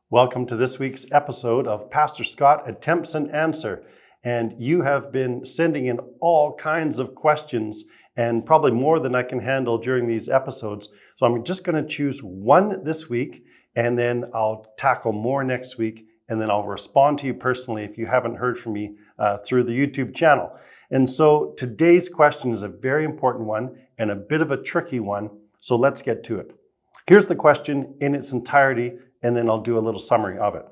Welcome to this week's episode of Pastor Scott Attempts an Answer. And you have been sending in all kinds of questions, and probably more than I can handle during these episodes. So I'm just going to choose one this week, and then I'll tackle more next week, and then I'll respond to you personally if you haven't heard from me through the YouTube channel. And so today's question is a very important one and a bit of a tricky one. So let's get to it. Here's the question in its entirety, and then I'll do a little summary of it.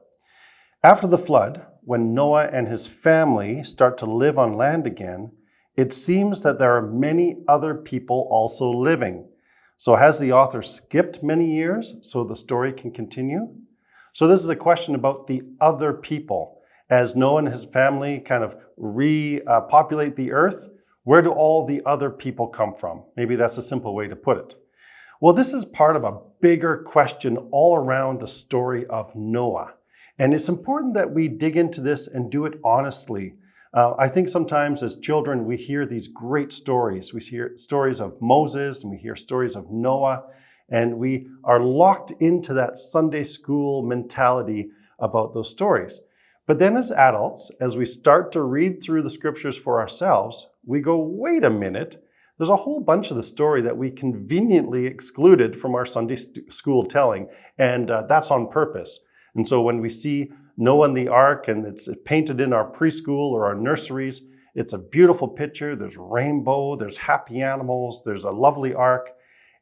After the flood, when Noah and his family start to live on land again, it seems that there are many other people also living. So has the author skipped many years so the story can continue? So this is a question about the other people. As Noah and his family kind of repopulate the earth, where do all the other people come from? Maybe that's a simple way to put it. Well, this is part of a bigger question all around the story of Noah. And it's important that we dig into this and do it honestly. I think sometimes as children, we hear these great stories. We hear stories of Moses and we hear stories of Noah, and we are locked into that Sunday school mentality about those stories. But then as adults, as we start to read through the scriptures for ourselves, we go, wait a minute. There's a whole bunch of the story that we conveniently excluded from our Sunday school telling, and that's on purpose. And so when we see Noah and the ark, and it's painted in our preschool or our nurseries, it's a beautiful picture. There's rainbow, there's happy animals, there's a lovely ark,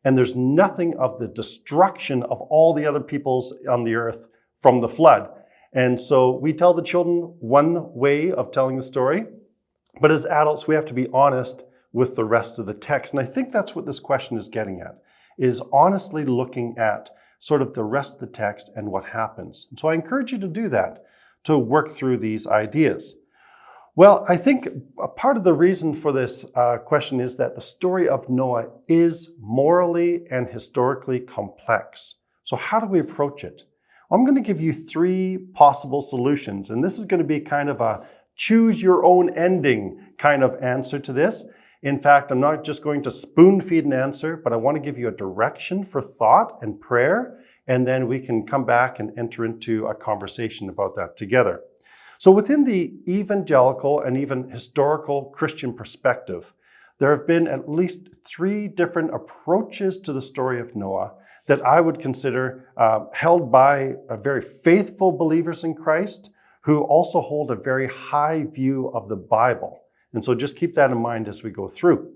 and there's nothing of the destruction of all the other peoples on the earth from the flood. And so we tell the children one way of telling the story, but as adults, we have to be honest with the rest of the text. And I think that's what this question is getting at, is honestly looking at sort of the rest of the text and what happens. And so I encourage you to do that, to work through these ideas. Well, I think a part of the reason for this question is that the story of Noah is morally and historically complex. So how do we approach it? I'm going to give you three possible solutions, and this is going to be kind of a choose your own ending kind of answer to this. In fact, I'm not just going to spoon feed an answer, but I want to give you a direction for thought and prayer, and then we can come back and enter into a conversation about that together. So within the evangelical and even historical Christian perspective, there have been at least three different approaches to the story of Noah that I would consider held by very faithful believers in Christ who also hold a very high view of the Bible. And so just keep that in mind as we go through.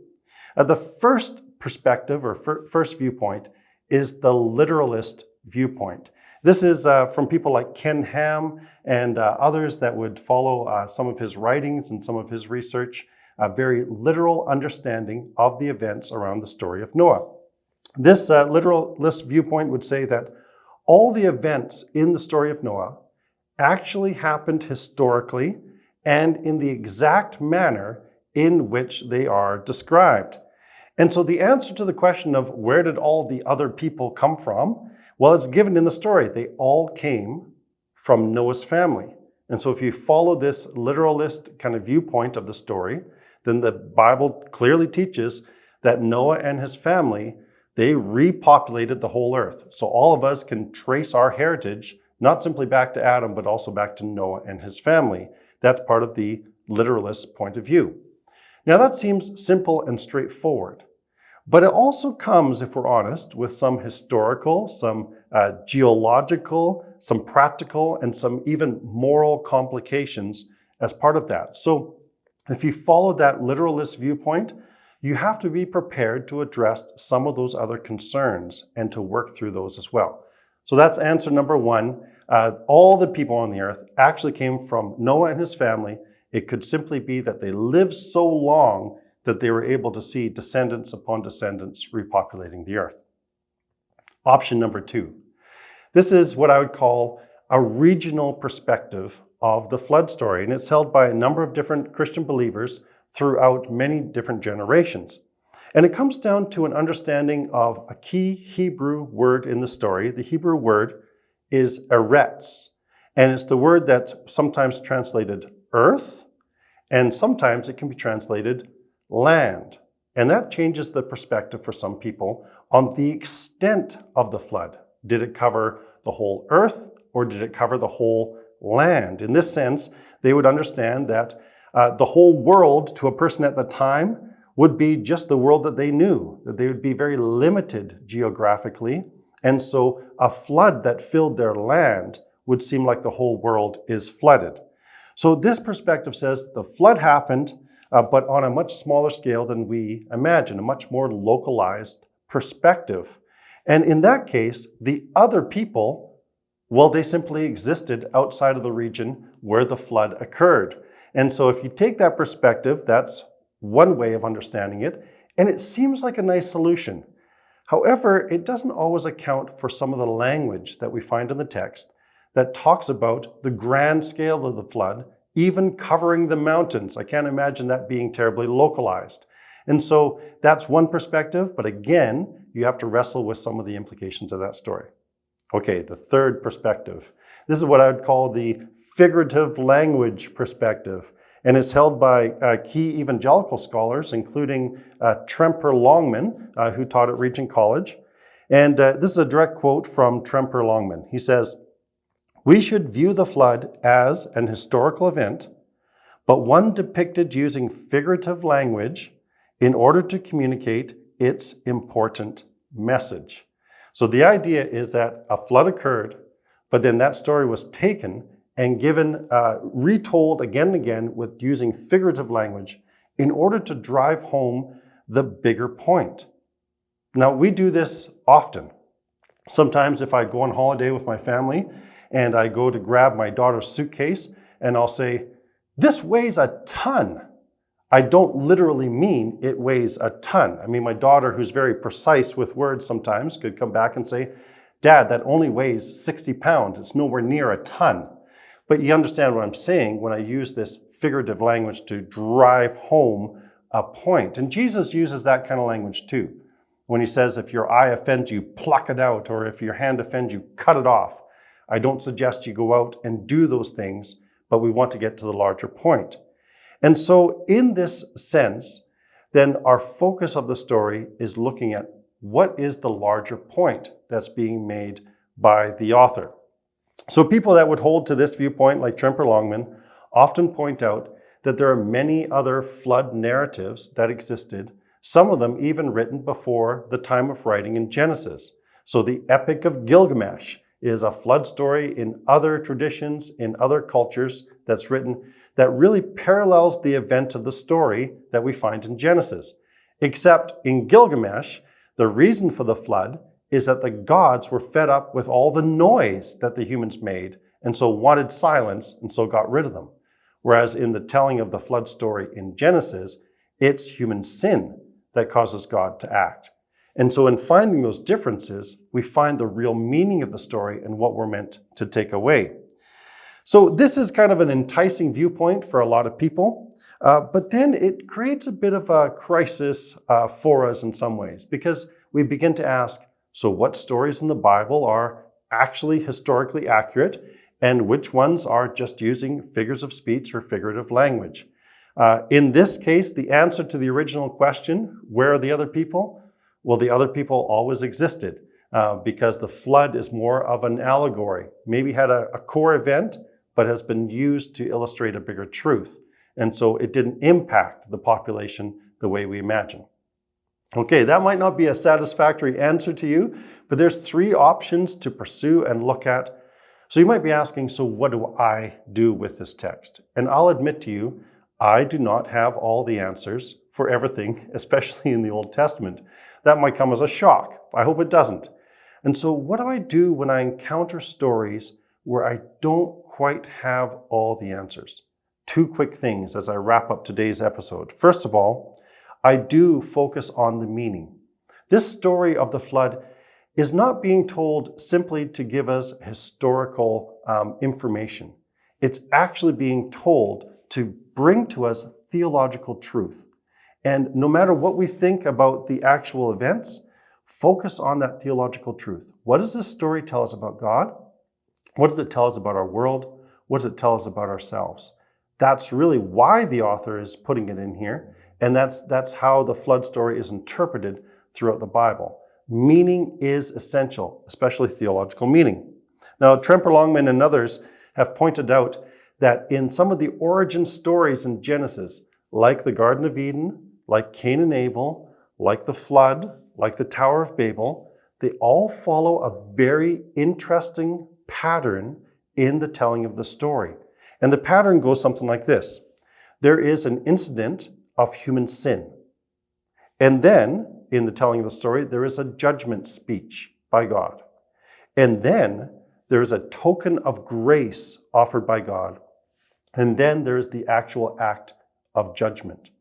The first perspective or first viewpoint is the literalist viewpoint. This is from people like Ken Ham and others that would follow some of his writings and some of his research, a very literal understanding of the events around the story of Noah. This literalist viewpoint would say that all the events in the story of Noah actually happened historically and in the exact manner in which they are described. And so the answer to the question of where did all the other people come from? Well, it's given in the story. They all came from Noah's family. And so if you follow this literalist kind of viewpoint of the story, then the Bible clearly teaches that Noah and his family, they repopulated the whole earth. So all of us can trace our heritage, not simply back to Adam, but also back to Noah and his family. That's part of the literalist point of view. Now that seems simple and straightforward, but it also comes, if we're honest, with some historical, some geological, some practical, and some even moral complications as part of that. So if you follow that literalist viewpoint, you have to be prepared to address some of those other concerns and to work through those as well. So that's answer number one. All the people on the earth actually came from Noah and his family. It could simply be that they lived so long that they were able to see descendants upon descendants repopulating the earth. Option number two. This is what I would call a regional perspective of the flood story, and it's held by a number of different Christian believers throughout many different generations. And it comes down to an understanding of a key Hebrew word in the story. The Hebrew word is eretz, and it's the word that's sometimes translated earth, and sometimes it can be translated land. And that changes the perspective for some people on the extent of the flood. Did it cover the whole earth, or did it cover the whole land? In this sense, they would understand that the whole world to a person at the time would be just the world that they knew, that they would be very limited geographically. And so a flood that filled their land would seem like the whole world is flooded. So this perspective says the flood happened, but on a much smaller scale than we imagine, a much more localized perspective. And in that case, the other people, well, they simply existed outside of the region where the flood occurred. And so if you take that perspective, that's one way of understanding it, and it seems like a nice solution. However, it doesn't always account for some of the language that we find in the text that talks about the grand scale of the flood, even covering the mountains. I can't imagine that being terribly localized. And so that's one perspective, but again, you have to wrestle with some of the implications of that story. Okay, the third perspective. This is what I would call the figurative language perspective, and it's held by key evangelical scholars, including Tremper Longman, who taught at Regent College. And this is a direct quote from Tremper Longman. He says, "We should view the flood as an historical event, but one depicted using figurative language in order to communicate its important message." So the idea is that a flood occurred, but then that story was taken and given, retold again and again with using figurative language in order to drive home the bigger point. Now, we do this often. Sometimes if I go on holiday with my family and I go to grab my daughter's suitcase and I'll say, "This weighs a ton." I don't literally mean it weighs a ton. I mean, my daughter, who's very precise with words sometimes, could come back and say, "Dad, that only weighs 60 pounds. It's nowhere near a ton." But you understand what I'm saying when I use this figurative language to drive home a point. And Jesus uses that kind of language too. When he says, if your eye offends you, pluck it out, or if your hand offends you, cut it off. I don't suggest you go out and do those things, but we want to get to the larger point. And so in this sense, then our focus of the story is looking at what is the larger point that's being made by the author. So people that would hold to this viewpoint, like Tremper Longman, often point out that there are many other flood narratives that existed, some of them even written before the time of writing in Genesis. So the Epic of Gilgamesh is a flood story in other traditions, in other cultures that's written that really parallels the event of the story that we find in Genesis. Except in Gilgamesh, the reason for the flood is that the gods were fed up with all the noise that the humans made and so wanted silence and so got rid of them. Whereas in the telling of the flood story in Genesis, it's human sin that causes God to act. And so in finding those differences, we find the real meaning of the story and what we're meant to take away. So this is kind of an enticing viewpoint for a lot of people, but then it creates a bit of a crisis for us in some ways, because we begin to ask, so what stories in the Bible are actually historically accurate and which ones are just using figures of speech or figurative language? In this case, the answer to the original question, where are the other people? Well, the other people always existed because the flood is more of an allegory. Maybe had a core event, but has been used to illustrate a bigger truth. And so it didn't impact the population the way we imagine. Okay, that might not be a satisfactory answer to you, but there's three options to pursue and look at. So you might be asking, so what do I do with this text? And I'll admit to you, I do not have all the answers for everything, especially in the Old Testament. That might come as a shock. I hope it doesn't. And so what do I do when I encounter stories where I don't quite have all the answers? Two quick things as I wrap up today's episode. First of all, I do focus on the meaning. This story of the flood is not being told simply to give us historical information. It's actually being told to bring to us theological truth. And no matter what we think about the actual events, focus on that theological truth. What does this story tell us about God? What does it tell us about our world? What does it tell us about ourselves? That's really why the author is putting it in here. And that's how the flood story is interpreted throughout the Bible. Meaning is essential, especially theological meaning. Now, Tremper Longman and others have pointed out that in some of the origin stories in Genesis, like the Garden of Eden, like Cain and Abel, like the flood, like the Tower of Babel, they all follow a very interesting pattern in the telling of the story. And the pattern goes something like this. There is an incident of human sin. And then, in the telling of the story, there is a judgment speech by God. And then, there is a token of grace offered by God. And then there is the actual act of judgment.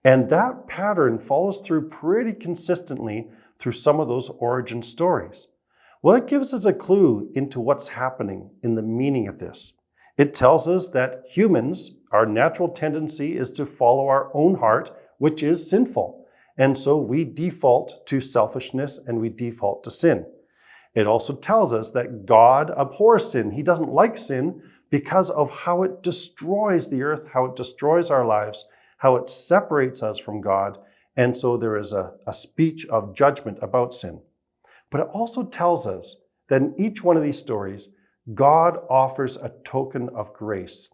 And that pattern follows through pretty consistently through some of those origin stories. Well, it gives us a clue into what's happening in the meaning of this. It tells us that humans, our natural tendency is to follow our own heart, which is sinful. And so we default to selfishness and we default to sin. It also tells us that God abhors sin. He doesn't like sin because of how it destroys the earth, how it destroys our lives, how it separates us from God. And so there is a speech of judgment about sin. But it also tells us that in each one of these stories, God offers a token of grace,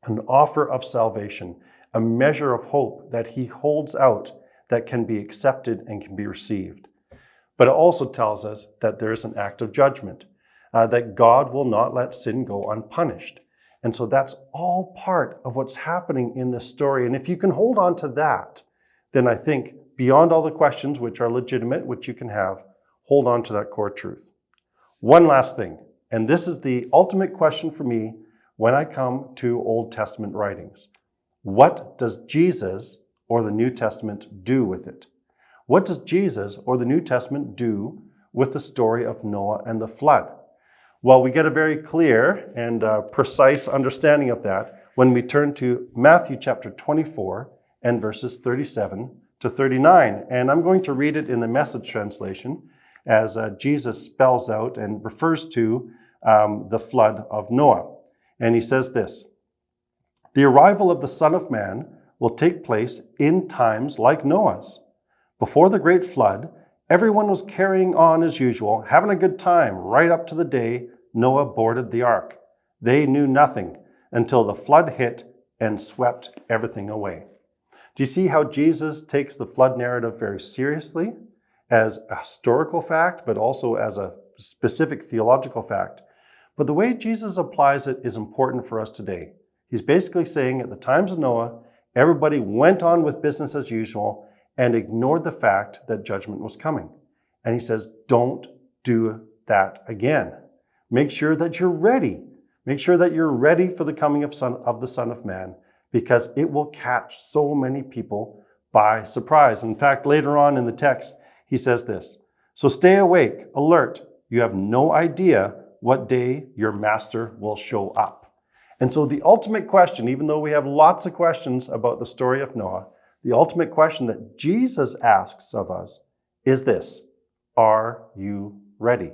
an offer of salvation, a measure of hope that he holds out that can be accepted and can be received. But it also tells us that there is an act of judgment, that God will not let sin go unpunished. And so that's all part of what's happening in this story. And if you can hold on to that, then I think beyond all the questions which are legitimate, which you can have, hold on to that core truth. One last thing, and this is the ultimate question for me when I come to Old Testament writings. What does Jesus or the New Testament do with it? What does Jesus or the New Testament do with the story of Noah and the flood? Well, we get a very clear and precise understanding of that when we turn to Matthew chapter 24 and verses 37 to 39. And I'm going to read it in the Message translation as Jesus spells out and refers to the flood of Noah. And he says this, "The arrival of the Son of Man will take place in times like Noah's. Before the great flood, everyone was carrying on as usual, having a good time right up to the day Noah boarded the ark. They knew nothing until the flood hit and swept everything away." Do you see how Jesus takes the flood narrative very seriously as a historical fact, but also as a specific theological fact? But the way Jesus applies it is important for us today. He's basically saying at the times of Noah, everybody went on with business as usual and ignored the fact that judgment was coming. And he says, don't do that again. Make sure that you're ready. Make sure that you're ready for the coming of the Son of Man, because it will catch so many people by surprise. In fact, later on in the text, he says this, "So stay awake, alert. You have no idea what day your master will show up." And so the ultimate question, even though we have lots of questions about the story of Noah, the ultimate question that Jesus asks of us is this: are you ready?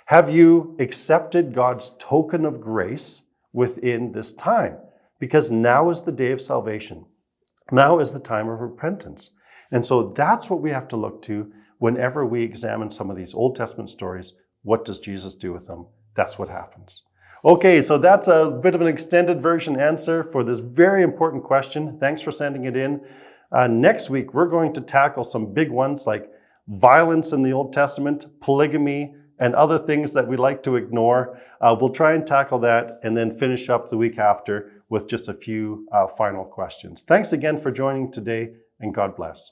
Have you accepted God's token of grace within this time? Because now is the day of salvation. Now is the time of repentance. And so that's what we have to look to whenever we examine some of these Old Testament stories. What does Jesus do with them? That's what happens. Okay, so that's a bit of an extended version answer for this very important question. Thanks for sending it in. Next week, we're going to tackle some big ones like violence in the Old Testament, polygamy, and other things that we like to ignore. We'll try and tackle that and then finish up the week after with just a few final questions. Thanks again for joining today, and God bless.